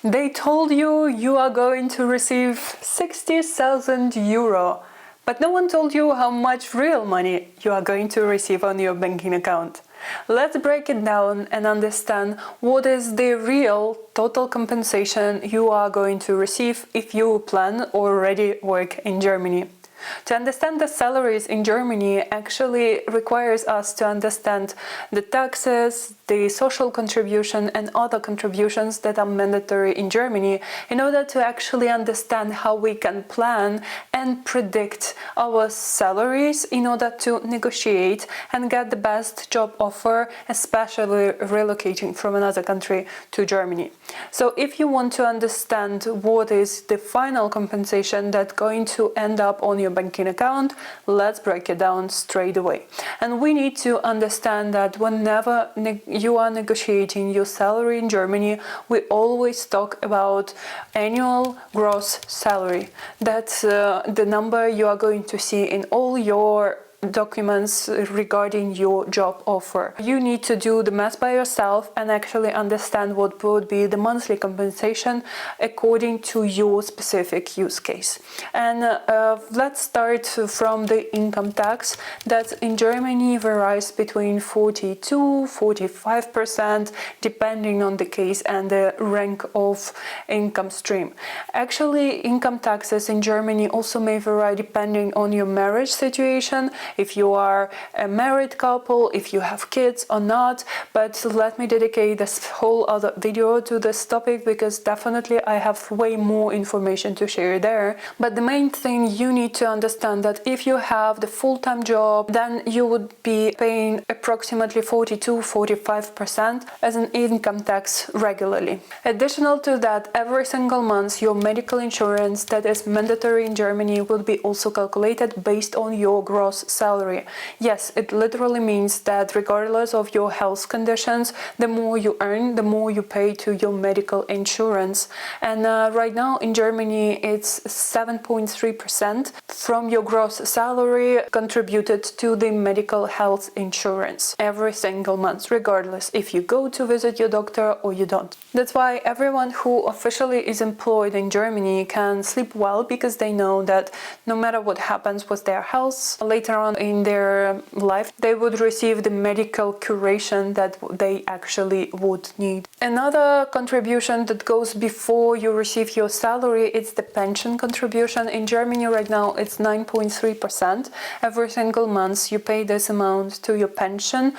They told you you are going to receive 60,000 euro, but no one told you how much real money you are going to receive on your banking account. Let's break it down and understand what is the real total compensation you are going to receive if you plan or already work in Germany. To understand the salaries in Germany actually requires us to understand the taxes, the social contribution and other contributions that are mandatory in Germany in order to actually understand how we can plan and predict our salaries in order to negotiate and get the best job offer, especially relocating from another country to Germany. So if you want to understand what is the final compensation that's going to end up on your banking account, let's break it down straight away. And we need to understand that whenever you are negotiating your salary in Germany, we always talk about annual gross salary. That's the number you are going to see in all your documents regarding your job offer. You need to do the math by yourself and actually understand what would be the monthly compensation according to your specific use case. And let's start from the income tax that in Germany varies between 42–45% depending on the case and the rank of income stream. Actually, income taxes in Germany also may vary depending on your marriage situation, if you are a married couple, if you have kids or not, but let me dedicate this whole other video to this topic because definitely I have way more information to share there. But the main thing you need to understand that if you have the full-time job, then you would be paying approximately 42–45% as an income tax regularly. Additional to that, every single month your medical insurance that is mandatory in Germany will be also calculated based on your gross salary. Yes, it literally means that regardless of your health conditions, the more you earn, the more you pay to your medical insurance. And right now in Germany, it's 7.3% from your gross salary contributed to the medical health insurance every single month, regardless if you go to visit your doctor or you don't. That's why everyone who officially is employed in Germany can sleep well because they know that no matter what happens with their health, later on in their life, they would receive the medical curation that they actually would need. Another contribution that goes before you receive your salary is the pension contribution. In Germany right now it's 9.3%. Every single month you pay this amount to your pension,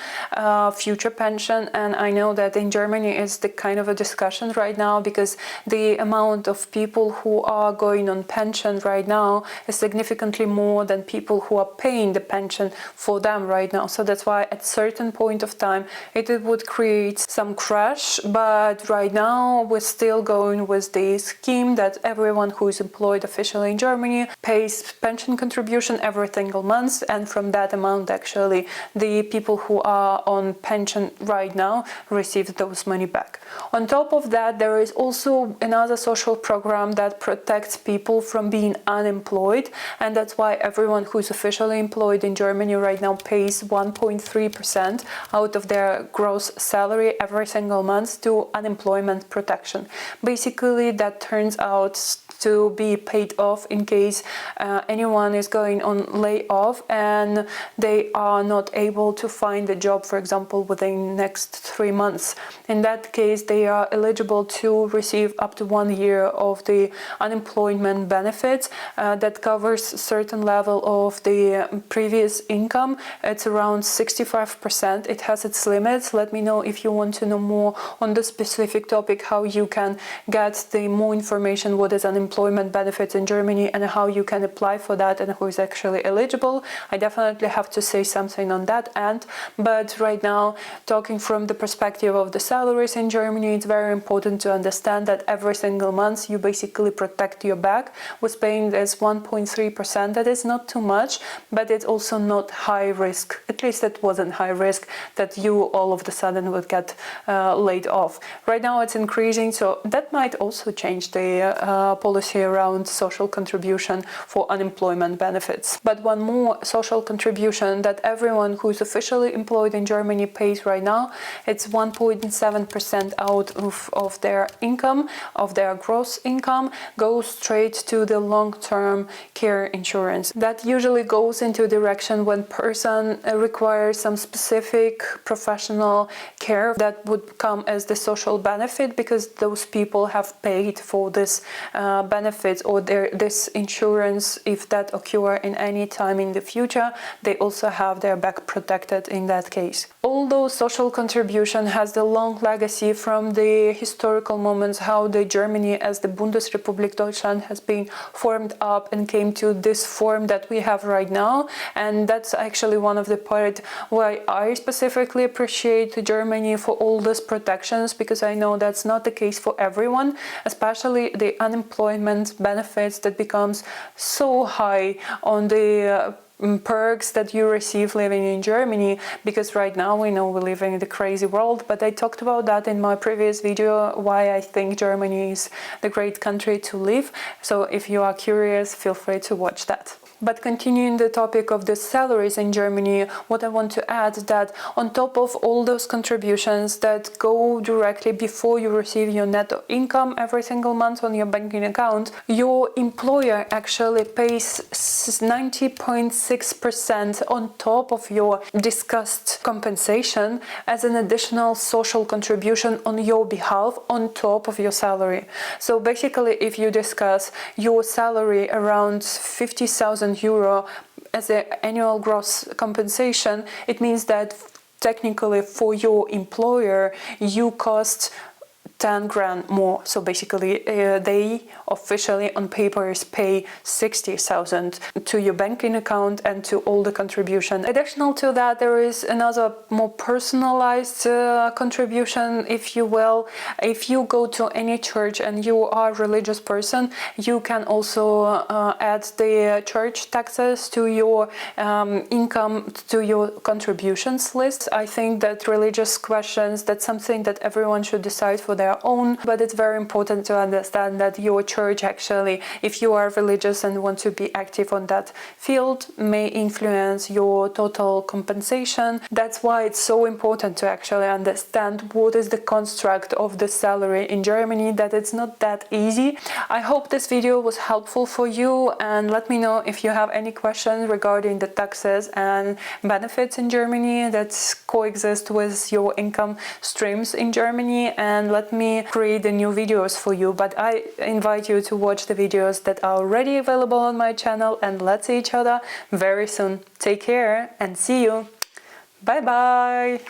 future pension, and I know that in Germany it's the kind of a discussion right now because the amount of people who are going on pension right now is significantly more than people who are paying the pension for them right now. So that's why at certain point of time it would create some crash, but right now we're still going with the scheme that everyone who is employed officially in Germany pays pension contribution every single month, and from that amount actually the people who are on pension right now receive those money back. On top of that, there is also another social program that protects people from being unemployed, and that's why everyone who is officially employed in Germany right now pays 1.3% out of their gross salary every single month to unemployment protection. Basically, that turns out to be paid off in case anyone is going on layoff and they are not able to find a job, for example, within the next 3 months. In that case, they are eligible to receive up to 1 year of the unemployment benefits that covers a certain level of the previous income. It's around 65%. It has its limits. Let me know if you want to know more on the specific topic, how you can get the more information what is unemployment benefits in Germany and how you can apply for that and who is actually eligible. I definitely have to say something on that end, but right now, talking from the perspective of the salaries in Germany, it's very important to understand that every single month you basically protect your back with paying this 1.3%. That is not too much, but it it's also not high risk. At least it wasn't high risk that you all of a sudden would get laid off. Right now it's increasing, so that might also change the policy around social contribution for unemployment benefits. But one more social contribution that everyone who's officially employed in Germany pays right now, it's 1.7% out of their income, of their gross income, goes straight to the long-term care insurance. That usually goes into direction when person requires some specific professional care that would come as the social benefit, because those people have paid for this benefits or this insurance. If that occur in any time in the future, they also have their back protected in that case. Although social contribution has the long legacy from the historical moments how the Germany as the Bundesrepublik Deutschland has been formed up and came to this form that we have right now, and that's actually one of the part why I specifically appreciate Germany for all these protections, because I know that's not the case for everyone, especially the unemployment benefits that becomes so high on the perks that you receive living in Germany, because right now we know we're living in the crazy world, but I talked about that in my previous video, why I think Germany is the great country to live. So if you are curious, feel free to watch that. But continuing the topic of the salaries in Germany, what I want to add is that on top of all those contributions that go directly before you receive your net income every single month on your banking account, your employer actually pays 90.6% on top of your discussed compensation as an additional social contribution on your behalf on top of your salary. So basically, if you discuss your salary around 50,000 euro as an annual gross compensation, it means that technically for your employer you cost 10 grand more. So basically they officially on papers pay 60,000 to your banking account and to all the contribution. Additional to that, there is another more personalized contribution, if you will. If you go to any church and you are a religious person, you can also add the church taxes to your income, to your contributions list. I think that religious questions, that's something that everyone should decide for their own, but it's very important to understand that your church actually, if you are religious and want to be active on that field, may influence your total compensation. That's why it's so important to actually understand what is the construct of the salary in Germany, that it's not that easy. I hope this video was helpful for you, and let me know if you have any questions regarding the taxes and benefits in Germany that coexist with your income streams in Germany, and let me create the new videos for you. But I invite you to watch the videos that are already available on my channel, and let's see each other very soon. Take care and see you. Bye bye.